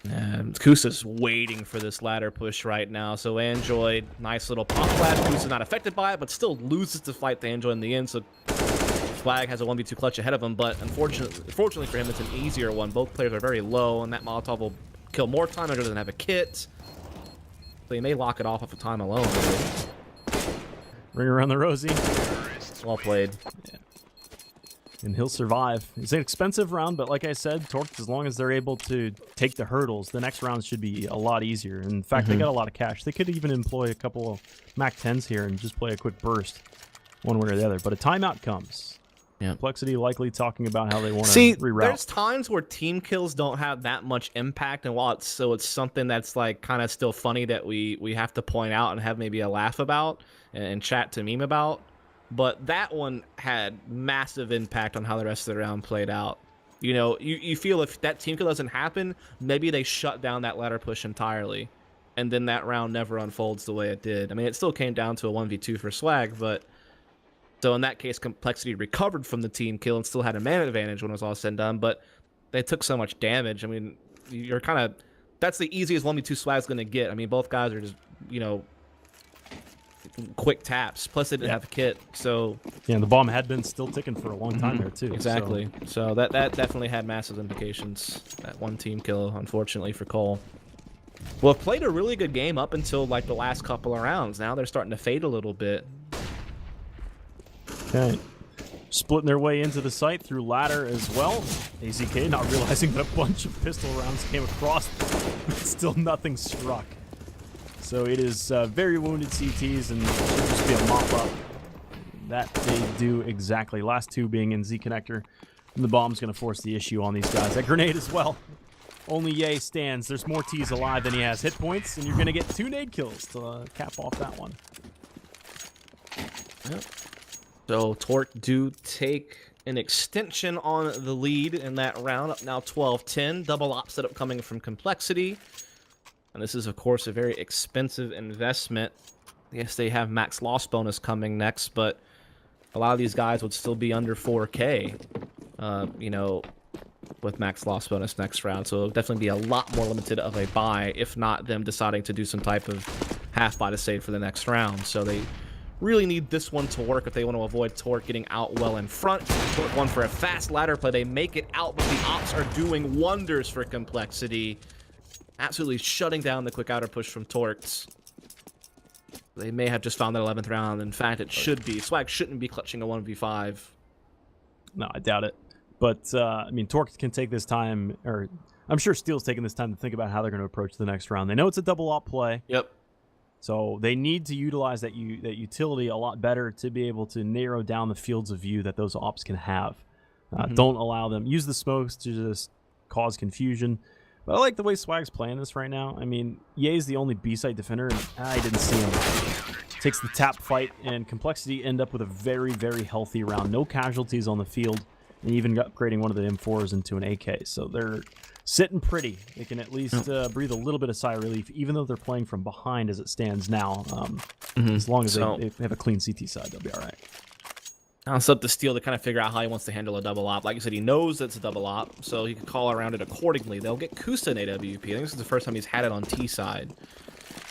Kusa's waiting for this ladder push right now, so Android, nice little pop flash. Kusa's not affected by it, but still loses the fight to Android in the end, so Swag has a 1v2 clutch ahead of him, but unfortunately for him, it's an easier one. Both players are very low, and that Molotov will kill more time. Android doesn't have a kit, so he may lock it off of time alone. Ring around the rosy. Well played. Yeah. And he'll survive. It's an expensive round, but like I said, Torqued, as long as they're able to take the hurdles, the next round should be a lot easier. In fact, they got a lot of cash. They could even employ a couple of MAC-10s here and just play a quick burst, one way or the other. But a timeout comes. Yeah. CompLexity likely talking about how they want to reroute. There's times where team kills don't have that much impact, and while it's something that's like kind of still funny that we have to point out and have maybe a laugh about and chat to meme about. But that one had massive impact on how the rest of the round played out. You know, you feel if that team kill doesn't happen, maybe they shut down that ladder push entirely, and then that round never unfolds the way it did. I mean, it still came down to a 1v2 for Swag, but so in that case, CompLexity recovered from the team kill and still had a man advantage when it was all said and done, but they took so much damage. I mean, you're kind of... That's the easiest 1v2 Swag's going to get. I mean, both guys are just, you know, quick taps. Plus, they didn't have a kit, so... Yeah, and the bomb had been still ticking for a long time there, too. Exactly. So that definitely had massive implications, that one team kill, unfortunately, for Cole. Well, played a really good game up until, like, the last couple of rounds. Now they're starting to fade a little bit. Okay. Splitting their way into the site through ladder as well. AZK not realizing that a bunch of pistol rounds came across, but still nothing struck. So it is very wounded CTs, and should just be a mop-up. That they do exactly. Last 2 being in Z-Connector. And the bomb's going to force the issue on these guys. That grenade as well. Only Ye stands. There's more T's alive than he has hit points, and you're going to get 2 nade kills to cap off that one. Yep. So Torqued do take an extension on the lead in that round, up now 12-10. Double op setup coming from CompLexity. And this is, of course, a very expensive investment. Yes, they have max loss bonus coming next, but a lot of these guys would still be under 4K, you know, with max loss bonus next round. So it'll definitely be a lot more limited of a buy, if not them deciding to do some type of half buy to save for the next round. So they really need this one to work if they want to avoid Torqued getting out well in front. Torqued one for a fast ladder play. They make it out, but the ops are doing wonders for CompLexity. Absolutely shutting down the quick outer push from Torqued. They may have just found that 11th round. In fact, it should be. Swag shouldn't be clutching a 1v5. No, I doubt it. But, I mean, Torqued can take this time, or I'm sure Steel's taking this time to think about how they're going to approach the next round. They know it's a double op play. Yep. So they need to utilize that utility a lot better to be able to narrow down the fields of view that those ops can have. Don't allow them. Use the smokes to just cause confusion. But I like the way Swag's playing this right now. I mean, Ye's the only B-site defender, and I didn't see him. Takes the tap fight, and CompLexity end up with a very, very healthy round. No casualties on the field, and even upgrading one of the M4s into an AK. So they're sitting pretty. They can at least breathe a little bit of sigh of relief, even though they're playing from behind as it stands now. As long as they have a clean CT side, they'll be all right. Now it's up to Steel to kind of figure out how he wants to handle a double op. Like you said, he knows it's a double op, so he can call around it accordingly. They'll get Kusa in AWP. I think this is the first time he's had it on T side.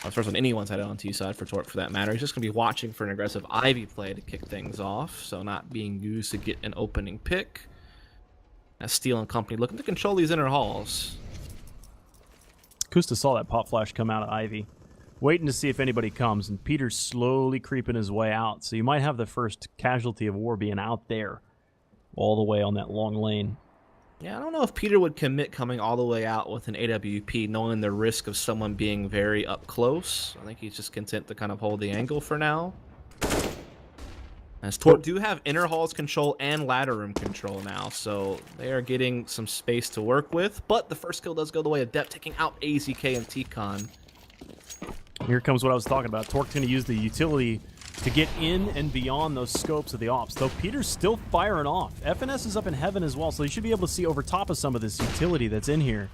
Or the first time anyone's had it on T side for Torqued, for that matter. He's just going to be watching for an aggressive Ivy play to kick things off, so not being used to get an opening pick. As Steel and company looking to control these inner halls. Kusta saw that pop flash come out of Ivy, waiting to see if anybody comes, and Peter's slowly creeping his way out, so you might have the first casualty of war being out there. all the way on that long lane. Yeah, I don't know if Peter would commit coming all the way out with an AWP, knowing the risk of someone being very up close. I think he's just content to kind of hold the angle for now. As Torque do have inner halls control and ladder room control now, so they are getting some space to work with. But the first kill does go the way of Depp, taking out AZK and T-Con. Here comes what I was talking about. Torque's going to use the utility to get in and beyond those scopes of the ops, though Peter's still firing off. FNS is up in heaven as well, so he should be able to see over top of some of this utility that's in here.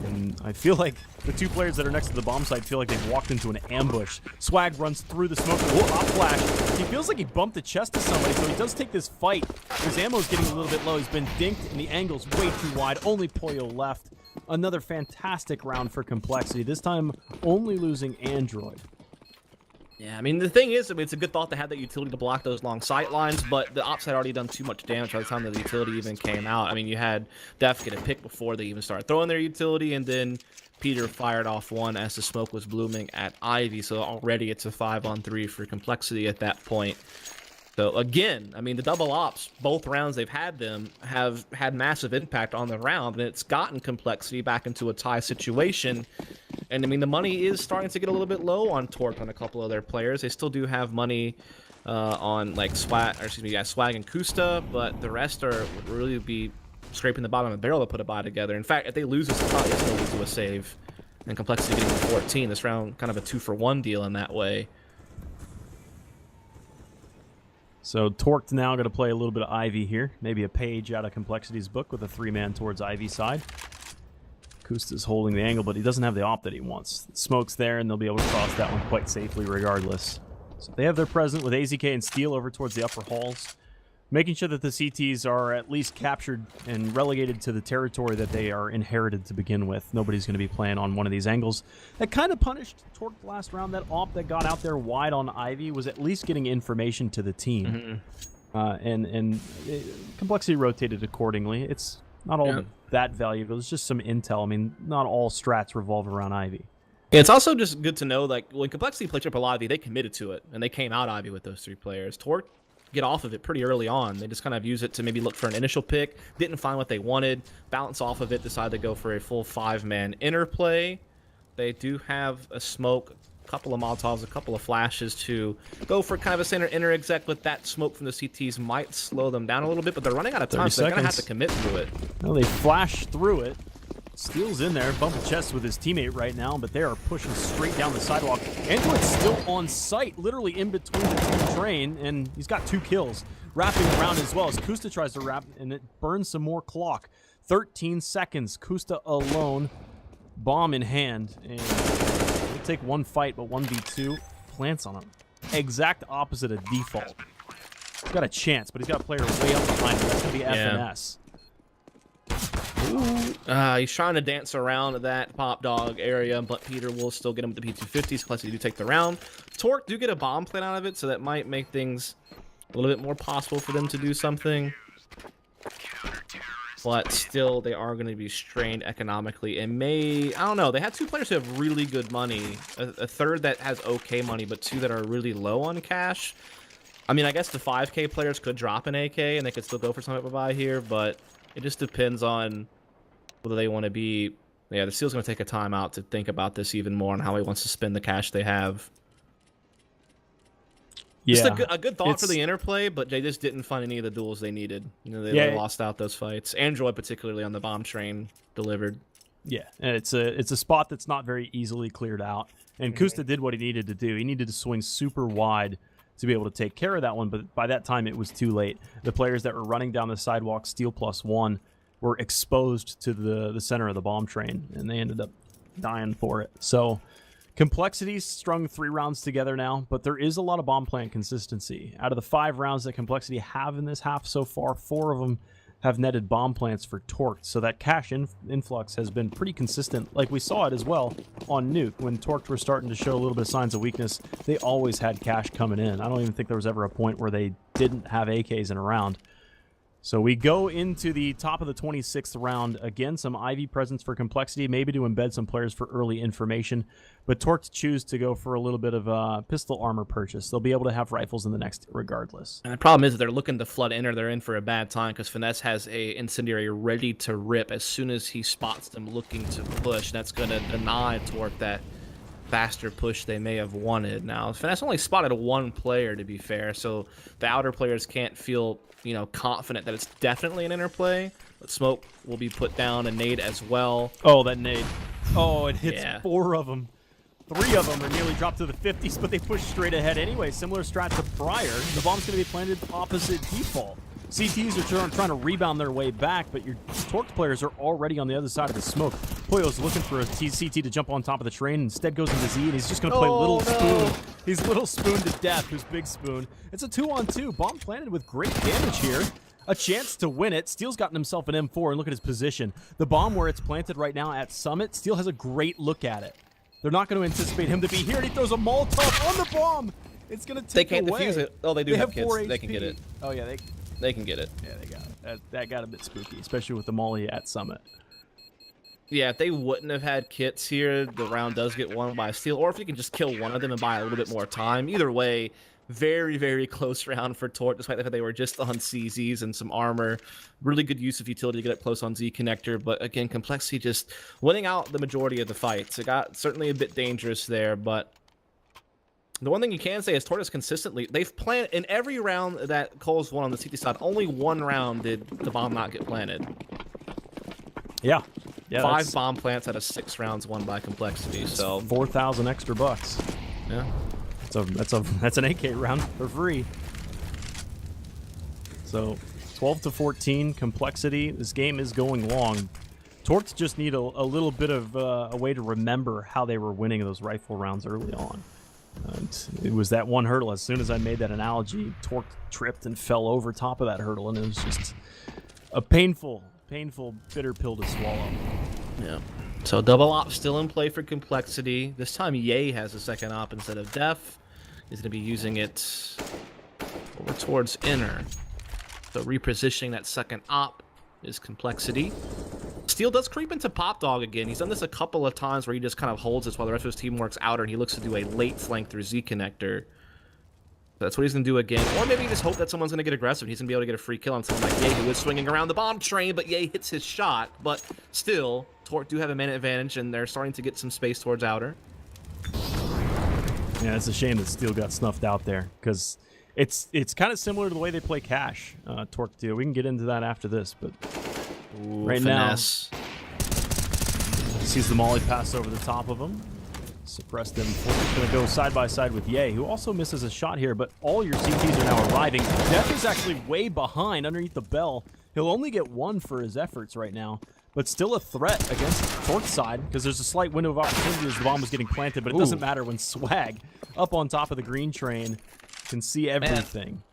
And I feel like the two players that are next to the bomb site feel like they've walked into an ambush. Swag runs through the smoke. Whoa, op flash. He feels like he bumped the chest to somebody, so he does take this fight. His ammo's getting a little bit low. He's been dinked, and the angle's way too wide. Only Poyo left. Another fantastic round for CompLexity, this time only losing Android. Yeah, I mean, the thing is, it's a good thought to have that utility to block those long sight lines, but the ops had already done too much damage by the time the utility even came out. I mean, you had Def get a pick before they even started throwing their utility, and then Peter fired off one as the smoke was blooming at Ivy, so already it's a 5-on-3 for CompLexity at that point. So again, I mean, the double ops, both rounds they've had them, have had massive impact on the round, and it's gotten CompLexity back into a tie situation. And I mean, the money is starting to get a little bit low on Torque on a couple of their players. They still do have money on like Swag and Kusta, but the rest would really be scraping the bottom of the barrel to put a buy together. In fact, if they lose this, it's probably going to lose to a save. And CompLexity getting to 14. This round kind of a 2-for-1 deal in that way. So Torque's now going to play a little bit of Ivy here. Maybe a page out of CompLexity's book with a 3-man towards Ivy side. Kusta's holding the angle, but he doesn't have the op that he wants. Smoke's there, and they'll be able to cross that one quite safely regardless. So they have their present with AZK and Steel over towards the upper halls, making sure that the CTs are at least captured and relegated to the territory that they are inherited to begin with. Nobody's going to be playing on one of these angles. That kind of punished Torque last round. That op that got out there wide on Ivy was at least getting information to the team. CompLexity rotated accordingly. It's not all that valuable. It's just some intel. I mean, not all strats revolve around Ivy. Yeah, it's also just good to know, like, when CompLexity played Triple Ivy, they committed to it, and they came out Ivy with those 3 players. Torque get off of it pretty early on. They just kind of use it to maybe look for an initial pick, didn't find what they wanted, bounce off of it, decide to go for a full 5-man interplay. They do have a smoke, a couple of Molotovs, a couple of flashes to go for kind of a center inner exec, but that smoke from the CTs might slow them down a little bit, but they're running out of time, so they're going to have to commit to it. Well, they flash through it. Steel's in there, bumping chest with his teammate right now, but they are pushing straight down the sidewalk. Android's still on site, literally in between the 2 train, and he's got 2 kills. Wrapping around as well as Kusta tries to wrap, and it burns some more clock. 13 seconds, Kusta alone, bomb in hand, and he'll take 1 fight, but 1v2 plants on him. Exact opposite of default. He's got a chance, but he's got a player way up behind him. That's going to be FNS. He's trying to dance around that pop dog area, but Peter will still get him with the P250s. CompLexity do take the round. Torque do get a bomb plant out of it, so that might make things a little bit more possible for them to do something. But still, they are going to be strained economically and may... I don't know. They had 2 players who have really good money. A third that has okay money, but 2 that are really low on cash. I mean, I guess the 5K players could drop an AK and they could still go for some type of buy here, but it just depends on whether they want to be... Yeah, the Steel's going to take a timeout to think about this even more and how he wants to spend the cash they have. Yeah, just a good thought for the interplay, but they just didn't find any of the duels they needed. You know, they lost out those fights. Android, particularly on the bomb train, delivered. Yeah, and it's a spot that's not very easily cleared out. And Kusta did what he needed to do. He needed to swing super wide to be able to take care of that one, but by that time it was too late. The players that were running down the sidewalk, Steel +1, were exposed to the center of the bomb train, and they ended up dying for it. So CompLexity's strung 3 rounds together now, but there is a lot of bomb plant consistency. Out of the 5 rounds that CompLexity have in this half so far, 4 of them have netted bomb plants for Torque, so that cash influx has been pretty consistent, like we saw it as well on Nuke. When Torque were starting to show a little bit of signs of weakness, they always had cash coming in. I don't even think there was ever a point where they didn't have AKs in a round. So we go into the top of the 26th round. Again, some Ivy presence for CompLexity, maybe to embed some players for early information. But Torque choose to go for a little bit of pistol armor purchase. They'll be able to have rifles in the next regardless. And the problem is that they're looking to flood in, or they're in for a bad time, because Finesse has a incendiary ready to rip as soon as he spots them looking to push. That's going to deny Torque that faster push they may have wanted. Now, Finesse only spotted one player, to be fair, so the outer players can't feel, you know, confident that it's definitely an interplay. But smoke will be put down, and nade as well. Oh, that nade. Oh, it hits 4 of them. 3 of them are nearly dropped to the 50s, but they push straight ahead anyway. Similar strat to prior. The bomb's going to be planted opposite default. CTs are trying to rebound their way back, but your Torque players are already on the other side of the smoke. Poyo's looking for a CT to jump on top of the train. Instead goes into Z, and he's just going to play Little Spoon. He's Little Spoon to death, who's Big Spoon. It's a 2-on-2. Bomb planted with great damage here. A chance to win it. Steel's gotten himself an M4, and look at his position. The bomb where it's planted right now at Summit, Steel has a great look at it. They're not going to anticipate him to be here, and he throws a Molotov on the bomb. It's going to take They can't away. defuse it. Oh, they do have kits. They can get it. Oh, yeah, they can get it. Yeah, they got it. That got a bit spooky, especially with the molly at Summit. Yeah, if they wouldn't have had kits here, the round does get won by Steel. Or if you can just kill one of them and buy a little bit more time. Either way, very, very close round for Torque, despite the fact they were just on CZs and some armor. Really good use of utility to get up close on Z connector. But again, CompLexity just winning out the majority of the fights. It got certainly a bit dangerous there, but the one thing you can say is Torque is consistently, they've planted in every round that Cole's won on the CT side. Only one round did the bomb not get planted. Yeah. 5 bomb plants out of 6 rounds won by CompLexity. So 4,000 extra bucks. Yeah. That's an AK round for free. So 12-14 CompLexity. This game is going long. Torques just need a little bit of a way to remember how they were winning those rifle rounds early on. It was that one hurdle. As soon as I made that analogy, Torque tripped and fell over top of that hurdle, and it was just a painful, bitter pill to swallow. Yeah. So double op still in play for CompLexity. This time Ye has a second op instead of Def. He's going to be using it over towards inner. So repositioning that second op is CompLexity. Steel does creep into Pop Dog again. He's done this a couple of times where he just kind of holds this while the rest of his team works outer, and he looks to do a late flank through Z connector. That's what he's going to do again. Or maybe just hope that someone's going to get aggressive. He's going to be able to get a free kill on someone like Ye, who is swinging around the bomb train, but Ye hits his shot. But still, Torque do have a minute advantage, and they're starting to get some space towards outer. Yeah, it's a shame that Steel got snuffed out there, because it's kind of similar to the way they play Cash, Torque do. We can get into that after this, but right Finesse. now, sees the molly pass over the top of him. Suppress them. Torque's going to go side by side with Ye, who also misses a shot here, but all your CTs are now arriving. Def is actually way behind underneath the bell. He'll only get 1 for his efforts right now, but still a threat against Torque's side, because there's a slight window of opportunity as the bomb was getting planted, but it doesn't matter when Swag, up on top of the green train, can see everything. Man.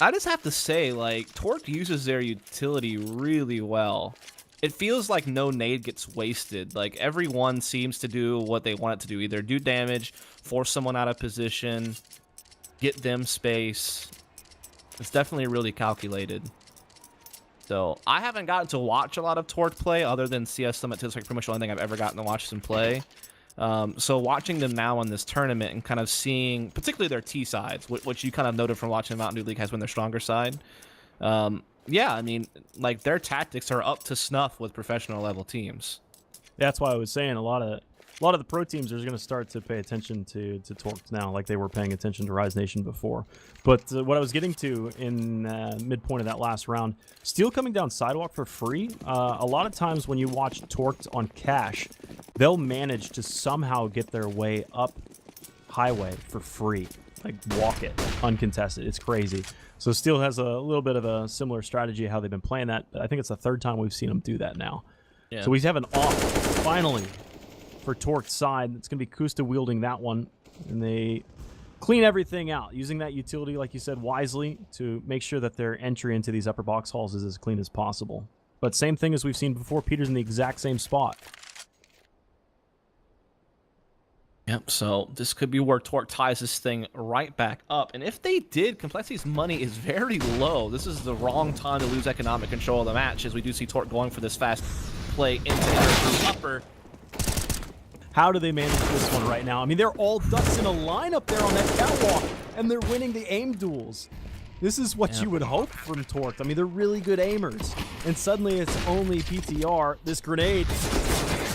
I just have to say, like, Torque uses their utility really well. It feels like no nade gets wasted. Like, everyone seems to do what they want it to do. Either do damage, force someone out of position, get them space. It's definitely really calculated. So, I haven't gotten to watch a lot of Torque play other than CS Summit 2. It's like pretty much the only thing I've ever gotten to watch them play. So watching them now on this tournament and kind of seeing, particularly their T sides, which you kind of noted from watching Mountain Dew League has been their stronger side. Yeah, I mean, like, their tactics are up to snuff with professional level teams. That's why I was saying a lot of the pro teams are going to start to pay attention to Torque now, like they were paying attention to Rise Nation before. But what I was getting to in midpoint of that last round, Steel coming down sidewalk for free. A lot of times when you watch Torque on Cash, they'll manage to somehow get their way up highway for free, like walk it uncontested. It's crazy. So Steel has a little bit of a similar strategy how they've been playing that. I think it's the 3rd time we've seen them do that now. Yeah. So we have an off finally for Torque's side. It's going to be Kusta wielding that one, and they clean everything out, using that utility, like you said, wisely to make sure that their entry into these upper box halls is as clean as possible. But same thing as we've seen before, Peter's in the exact same spot. Yep, so this could be where Torque ties this thing right back up. And if they did, Complexity's money is very low. This is the wrong time to lose economic control of the match, as we do see Torque going for this fast play into inner through upper. How do they manage this one right now? I mean, they're all ducks in a line up there on that catwalk, and they're winning the aim duels. This is what you would hope from Torque. I mean, they're really good aimers. And suddenly it's only PTR. This grenade,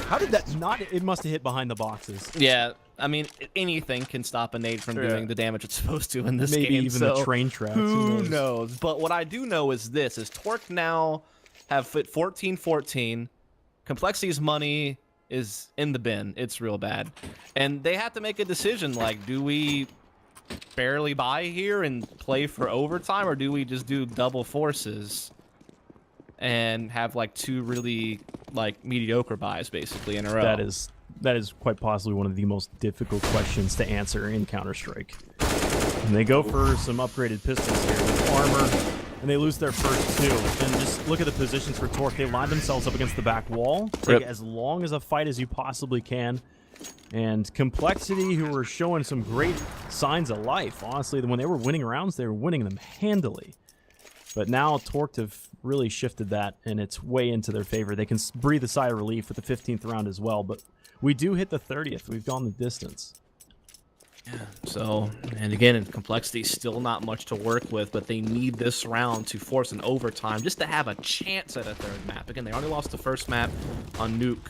how did that not? It must have hit behind the boxes. Yeah, I mean, anything can stop a nade from doing the damage it's supposed to in this Maybe game. even so the train tracks. Who knows? But what I do know is this, is Torque now have fit 14-14. Complexity's money is in the bin. It's real bad. And they have to make a decision, like, do we barely buy here and play for overtime, or do we just do double forces and have like two really like mediocre buys basically in a row? That is quite possibly one of the most difficult questions to answer in Counter-Strike. And they go for some upgraded pistols here with armor, and they lose their first two. And just look at the positions for Torque. They line themselves up against the back wall, take as long as a fight as you possibly can. And Complexity, who were showing some great signs of life, honestly, when they were winning rounds, they were winning them handily. But now Torque have really shifted that, and it's way into their favor. They can breathe a sigh of relief with the 15th round as well, but we do hit the 30th. We've gone the distance. Yeah, so, and again, in Complexity, still not much to work with, but they need this round to force an overtime just to have a chance at a third map. Again, they only lost the first map on Nuke.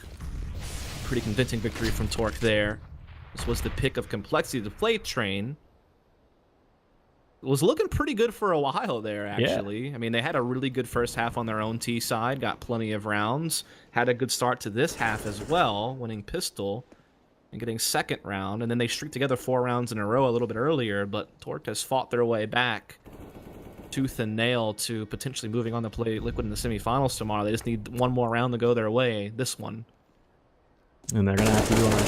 Pretty convincing victory from Torque there. This was the pick of Complexity to play train. It was looking pretty good for a while there, actually. Yeah. I mean, they had a really good first half on their own T side, got plenty of rounds, had a good start to this half as well, winning pistol and getting second round, and then they streaked together 4 rounds in a row a little bit earlier, but Torque has fought their way back tooth and nail to potentially moving on to play Liquid in the semifinals tomorrow. They just need one more round to go their way, this one. And they're going to have to do it on a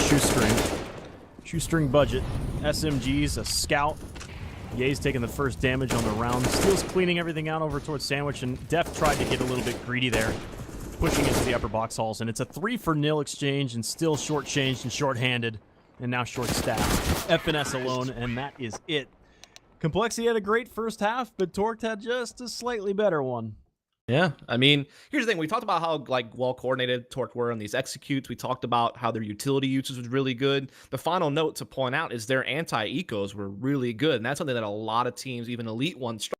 shoestring budget. SMG's a scout. Ye's taking the first damage on the round. Steel's cleaning everything out over towards Sandwich, and Def tried to get a little bit greedy there, pushing into the upper box halls. And it's a 3-for-0 exchange, and Still short-changed and short-handed, and now short-staffed. FNS alone, and that is it. Complexity had a great first half, but Torque had just a slightly better one. Yeah, I mean, here's the thing. We talked about how like well-coordinated Torque were on these executes. We talked about how their utility usage was really good. The final note to point out is their anti-ecos were really good, and that's something that a lot of teams, even elite ones,